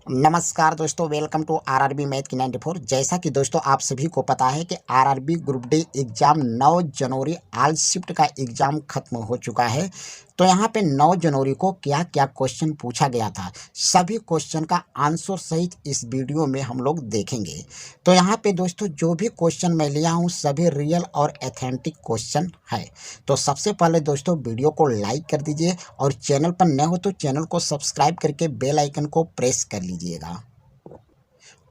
नमस्कार दोस्तों, welcome to RRB math की 94। जैसा कि दोस्तों आप सभी को पता है कि आरआरबी ग्रुप डी एग्ज़ाम 9 जनवरी ऑल शिफ्ट का एग्ज़ाम खत्म हो चुका है। तो यहाँ पे 9 जनवरी को क्या क्या क्वेश्चन पूछा गया था, सभी क्वेश्चन का आंसर सहित इस वीडियो में हम लोग देखेंगे। तो यहाँ पे दोस्तों जो भी क्वेश्चन मैं लिया हूँ सभी रियल और एथेंटिक क्वेश्चन है। तो सबसे पहले दोस्तों वीडियो को लाइक कर दीजिए और चैनल पर नए हो तो चैनल को सब्सक्राइब करके बेल आइकन को प्रेस कर लीजिएगा,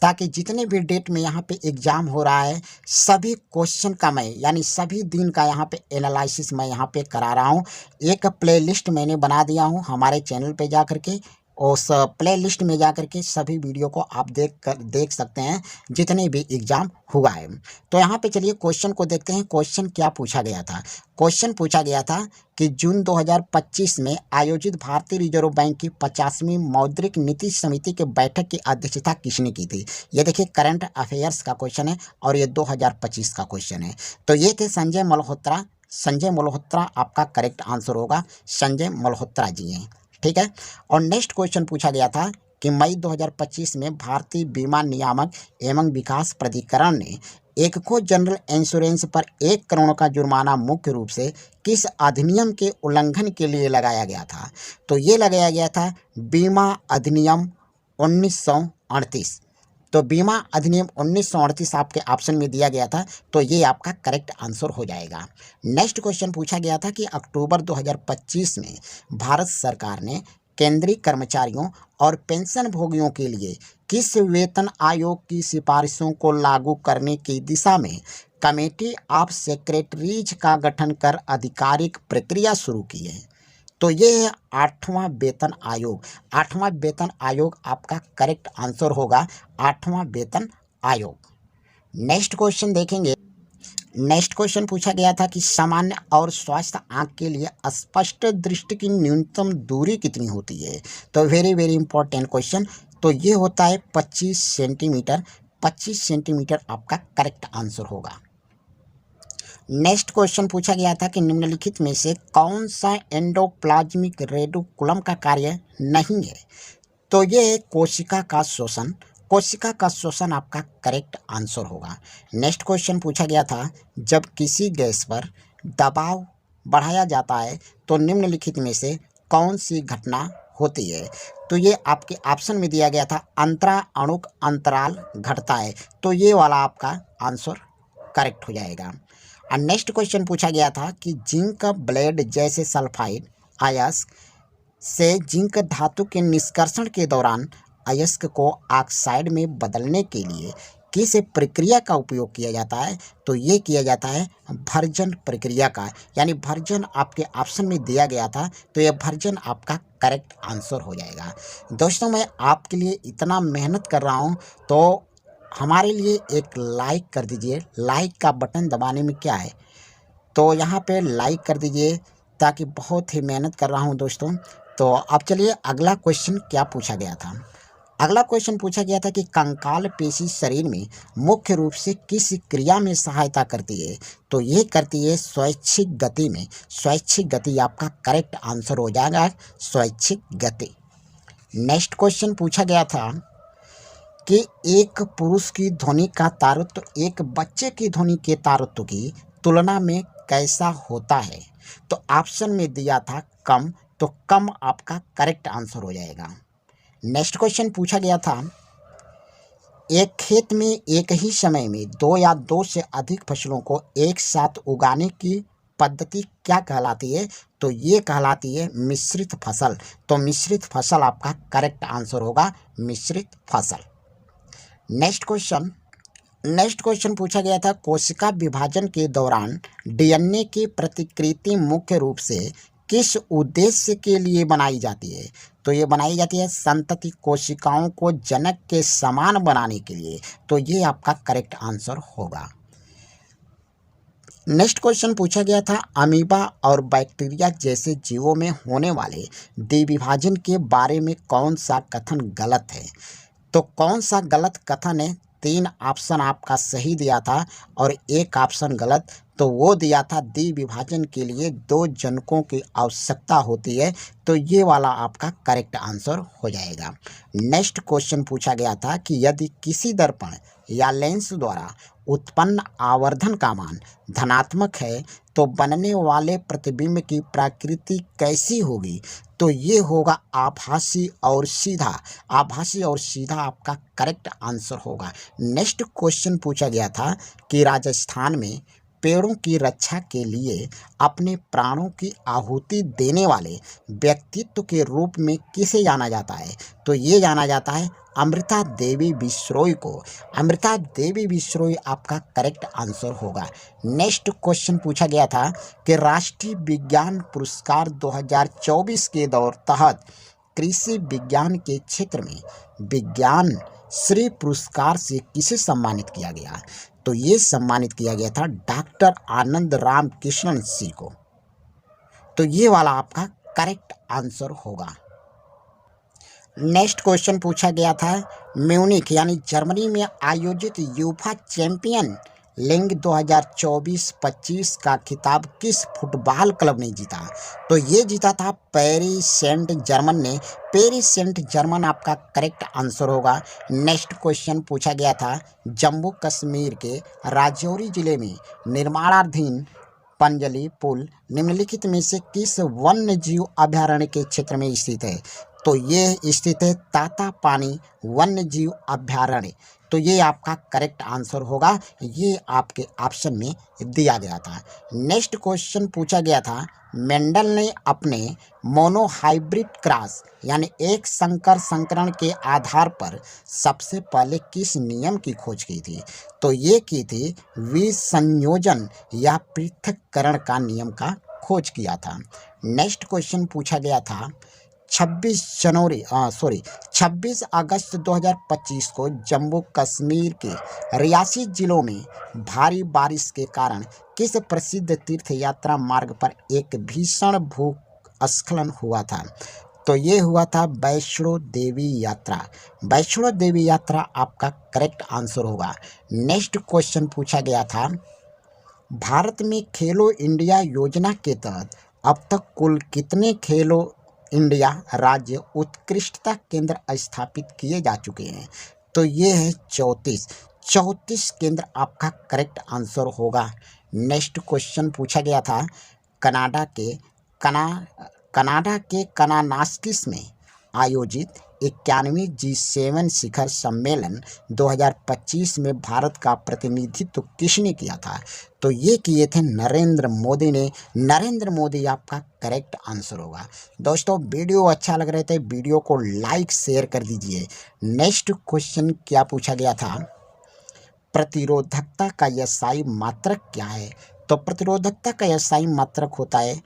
ताकि जितने भी डेट में यहाँ पे एग्ज़ाम हो रहा है सभी क्वेश्चन का मैं यानी सभी दिन का यहाँ पे एनालिसिस मैं यहाँ पे करा रहा हूँ। एक प्लेलिस्ट मैंने बना दिया हूँ हमारे चैनल पे जा कर के, उस प्लेलिस्ट में जा कर के सभी वीडियो को आप देख सकते हैं जितने भी एग्ज़ाम हुआ है। तो यहाँ पे चलिए क्वेश्चन को देखते हैं। क्वेश्चन क्या पूछा गया था? क्वेश्चन पूछा गया था कि जून 2025 में आयोजित भारतीय रिजर्व बैंक की 50वीं मौद्रिक नीति समिति के बैठक की अध्यक्षता किसने की थी? ये देखिए करंट अफेयर्स का क्वेश्चन है और ये 2025 का क्वेश्चन है। तो ये थे संजय मल्होत्रा। संजय मल्होत्रा आपका करेक्ट आंसर होगा, संजय मल्होत्रा जी हैं, ठीक है। और नेक्स्ट क्वेश्चन पूछा गया था कि मई 2025 में भारतीय बीमा नियामक एवं विकास प्राधिकरण ने एकको जनरल इंश्योरेंस पर 1 करोड़ का जुर्माना मुख्य रूप से किस अधिनियम के उल्लंघन के लिए लगाया गया था? तो ये लगाया गया था बीमा अधिनियम 1938। तो बीमा अधिनियम 1938 आपके ऑप्शन में दिया गया था, तो ये आपका करेक्ट आंसर हो जाएगा। नेक्स्ट क्वेश्चन पूछा गया था कि अक्टूबर 2025 में भारत सरकार ने केंद्रीय कर्मचारियों और पेंशन भोगियों के लिए किस वेतन आयोग की सिफारिशों को लागू करने की दिशा में कमेटी ऑफ सेक्रेटरीज का गठन कर आधिकारिक प्रक्रिया शुरू की है? तो ये है 8वां वेतन आयोग। 8वां वेतन आयोग आपका करेक्ट आंसर होगा, 8वां वेतन आयोग। नेक्स्ट क्वेश्चन देखेंगे। नेक्स्ट क्वेश्चन पूछा गया था कि सामान्य और स्वास्थ्य आंख के लिए स्पष्ट दृष्टि की न्यूनतम दूरी कितनी होती है? तो वेरी वेरी इंपॉर्टेंट क्वेश्चन। तो ये होता है 25 सेंटीमीटर। 25 सेंटीमीटर आपका करेक्ट आंसर होगा। नेक्स्ट क्वेश्चन पूछा गया था कि निम्नलिखित में से कौन सा एंडोप्लाज्मिक रेटिकुलम का कार्य नहीं है? तो ये कोशिका का शोषण। कोशिका का शोषण आपका करेक्ट आंसर होगा। नेक्स्ट क्वेश्चन पूछा गया था जब किसी गैस पर दबाव बढ़ाया जाता है तो निम्नलिखित में से कौन सी घटना होती है? तो ये आपके ऑप्शन में दिया गया था अंतराणुक अंतराल घटता है। तो ये वाला आपका आंसर करेक्ट हो जाएगा। और नेक्स्ट क्वेश्चन पूछा गया था कि जिंक ब्लेड जैसे सल्फाइड अयस्क से जिंक धातु के निष्कर्षण के दौरान अयस्क को ऑक्साइड में बदलने के लिए किस प्रक्रिया का उपयोग किया जाता है? तो ये किया जाता है भर्जन प्रक्रिया का, यानी भर्जन आपके ऑप्शन में दिया गया था, तो ये भर्जन आपका करेक्ट आंसर हो जाएगा। दोस्तों मैं आपके लिए इतना मेहनत कर रहा हूँ तो हमारे लिए एक लाइक कर दीजिए। लाइक का बटन दबाने में क्या है, तो यहाँ पे लाइक कर दीजिए, ताकि बहुत ही मेहनत कर रहा हूँ दोस्तों। तो अब चलिए अगला क्वेश्चन क्या पूछा गया था। अगला क्वेश्चन पूछा गया था कि कंकाल पेशी शरीर में मुख्य रूप से किस क्रिया में सहायता करती है? तो ये करती है स्वैच्छिक गति में। स्वैच्छिक गति आपका करेक्ट आंसर हो जाएगा, स्वैच्छिक गति। नेक्स्ट क्वेश्चन पूछा गया था कि एक पुरुष की ध्वनि का तारुत्व एक बच्चे की ध्वनि के तारुत्व की तुलना में कैसा होता है? तो ऑप्शन में दिया था कम, तो कम आपका करेक्ट आंसर हो जाएगा। नेक्स्ट क्वेश्चन पूछा गया था एक खेत में एक ही समय में 2 या 2 से अधिक फसलों को एक साथ उगाने की पद्धति क्या कहलाती है? तो ये कहलाती है मिश्रित फसल। तो मिश्रित फसल आपका करेक्ट आंसर होगा, मिश्रित फसल। नेक्स्ट क्वेश्चन पूछा गया था कोशिका विभाजन के दौरान डीएनए की प्रतिकृति मुख्य रूप से किस उद्देश्य के लिए बनाई जाती है? तो ये बनाई जाती है संतति कोशिकाओं को जनक के समान बनाने के लिए। तो ये आपका करेक्ट आंसर होगा। नेक्स्ट क्वेश्चन पूछा गया था अमीबा और बैक्टीरिया जैसे जीवों में होने वाले द्विविभाजन के बारे में कौन सा कथन गलत है? तो कौन सा गलत कथन है? 3 ऑप्शन आपका सही दिया था और 1 ऑप्शन गलत। तो वो दिया था द्विविभाजन के लिए 2 जनकों की आवश्यकता होती है। तो ये वाला आपका करेक्ट आंसर हो जाएगा। नेक्स्ट क्वेश्चन पूछा गया था कि यदि किसी दर्पण या लेंस द्वारा उत्पन्न आवर्धन का मान धनात्मक है तो बनने वाले प्रतिबिंब की प्रकृति कैसी होगी? तो ये होगा आभासी और सीधा। आभासी और सीधा आपका करेक्ट आंसर होगा। नेक्स्ट क्वेश्चन पूछा गया था कि राजस्थान में पेड़ों की रक्षा के लिए अपने प्राणों की आहुति देने वाले व्यक्तित्व के रूप में किसे जाना जाता है? तो ये जाना जाता है अमृता देवी विश्नोई को। अमृता देवी विश्नोई आपका करेक्ट आंसर होगा। नेक्स्ट क्वेश्चन पूछा गया था कि राष्ट्रीय विज्ञान पुरस्कार 2024 के तहत कृषि विज्ञान के क्षेत्र में विज्ञान श्री पुरस्कार से किसे सम्मानित किया गया? तो ये सम्मानित किया गया था डॉक्टर आनंद राम कृष्णन सिंह को। तो ये वाला आपका करेक्ट आंसर होगा। नेक्स्ट क्वेश्चन पूछा गया था म्यूनिख यानी जर्मनी में आयोजित यूफा चैंपियन लीग 2024-25 का खिताब किस फुटबॉल क्लब ने जीता? तो ये जीता था पेरिस सेंट जर्मन ने। पेरिस सेंट जर्मन आपका करेक्ट आंसर होगा। नेक्स्ट क्वेश्चन पूछा गया था जम्मू कश्मीर के राजौरी जिले में निर्माणाधीन पंजली पुल निम्नलिखित में से किस वन्य जीव अभयारण्य के क्षेत्र में स्थित है? तो ये स्थित है ताता पानी वन्य जीव अभयारण्य। तो ये आपका करेक्ट आंसर होगा। ये आपके ऑप्शन में दिया गया था। नेक्स्ट क्वेश्चन पूछा गया था मेंडल ने अपने मोनोहाइब्रिड क्रॉस यानी एक संकर संकरण के आधार पर सबसे पहले किस नियम की खोज की थी? तो ये की थी विसंयोजन या पृथक्करण का नियम का खोज किया था। नेक्स्ट क्वेश्चन पूछा गया था 26 अगस्त 2025 को जम्मू कश्मीर के रियासी जिलों में भारी बारिश के कारण किस प्रसिद्ध तीर्थ यात्रा मार्ग पर एक भीषण भूस्खलन हुआ था? तो ये हुआ था वैष्णो देवी यात्रा। वैष्णो देवी यात्रा आपका करेक्ट आंसर होगा। नेक्स्ट क्वेश्चन पूछा गया था भारत में खेलो इंडिया योजना के तहत अब तक कुल कितने खेलो इंडिया राज्य उत्कृष्टता केंद्र स्थापित किए जा चुके हैं? तो ये है 34 केंद्र आपका करेक्ट आंसर होगा। नेक्स्ट क्वेश्चन पूछा गया था कनाडा के कनानास्किस में आयोजित 91वीं G7 शिखर सम्मेलन 2025 में भारत का प्रतिनिधित्व किसने किया था? तो ये किए थे नरेंद्र मोदी ने। नरेंद्र मोदी आपका करेक्ट आंसर होगा। दोस्तों वीडियो अच्छा लग रहा है वीडियो को लाइक शेयर कर दीजिए। नेक्स्ट क्वेश्चन क्या पूछा गया था प्रतिरोधकता का एसआई मात्रक क्या है? तो प्रतिरोधकता का एसआई मात्रक होता है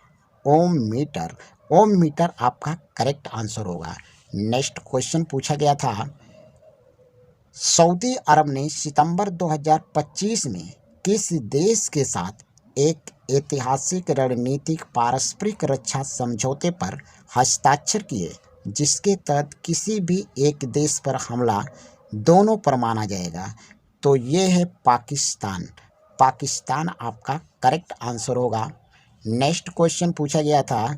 ओम मीटर। ओम मीटर आपका करेक्ट आंसर होगा। नेक्स्ट क्वेश्चन पूछा गया था सऊदी अरब ने सितंबर 2025 में किस देश के साथ एक ऐतिहासिक रणनीतिक पारस्परिक रक्षा समझौते पर हस्ताक्षर किए जिसके तहत किसी भी एक देश पर हमला दोनों पर माना जाएगा? तो ये है पाकिस्तान। पाकिस्तान आपका करेक्ट आंसर होगा। नेक्स्ट क्वेश्चन पूछा गया था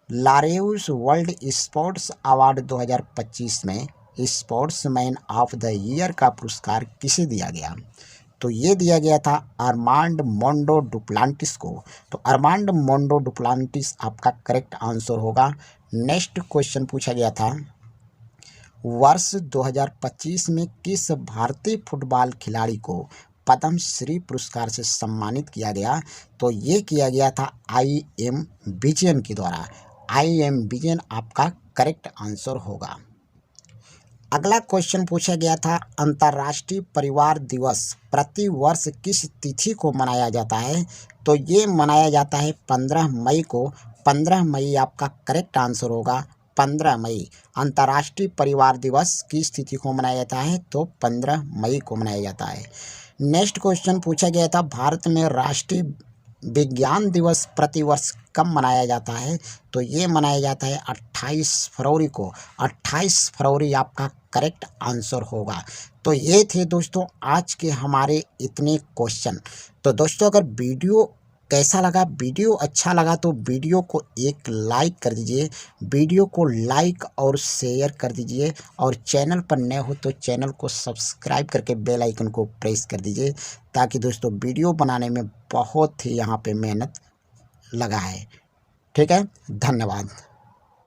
लारेउस वर्ल्ड स्पोर्ट्स अवार्ड 2025 में स्पोर्ट्समैन ऑफ द ईयर का पुरस्कार किसे दिया गया? तो ये दिया गया था अरमांड मोंडो डुप्लांटिस को। तो अरमांड मोंडो डुप्लांटिस आपका करेक्ट आंसर होगा। नेक्स्ट क्वेश्चन पूछा गया था वर्ष 2025 में किस भारतीय फुटबॉल खिलाड़ी को पद्म श्री पुरस्कार से सम्मानित किया गया? तो ये किया गया था IM विजयन के द्वारा। IM विजयन आपका करेक्ट आंसर होगा। अगला क्वेश्चन पूछा गया था अंतर्राष्ट्रीय परिवार दिवस प्रति वर्ष किस तिथि को मनाया जाता है? तो ये मनाया जाता है 15 मई को। 15 मई आपका करेक्ट आंसर होगा। 15 मई अंतर्राष्ट्रीय परिवार दिवस किस तिथि को मनाया जाता है? तो 15 मई को मनाया जाता है। नेक्स्ट क्वेश्चन पूछा गया था भारत में राष्ट्रीय विज्ञान दिवस प्रतिवर्ष कब मनाया जाता है? तो ये मनाया जाता है 28 फरवरी को। 28 फरवरी आपका करेक्ट आंसर होगा। तो ये थे दोस्तों आज के हमारे इतने क्वेश्चन। तो दोस्तों अगर वीडियो कैसा लगा, वीडियो अच्छा लगा तो वीडियो को एक लाइक कर दीजिए, वीडियो को लाइक और शेयर कर दीजिए, और चैनल पर नए हो तो चैनल को सब्सक्राइब करके बेल आइकन को प्रेस कर दीजिए, ताकि दोस्तों वीडियो बनाने में बहुत ही यहाँ पे मेहनत लगा है। ठीक है, धन्यवाद।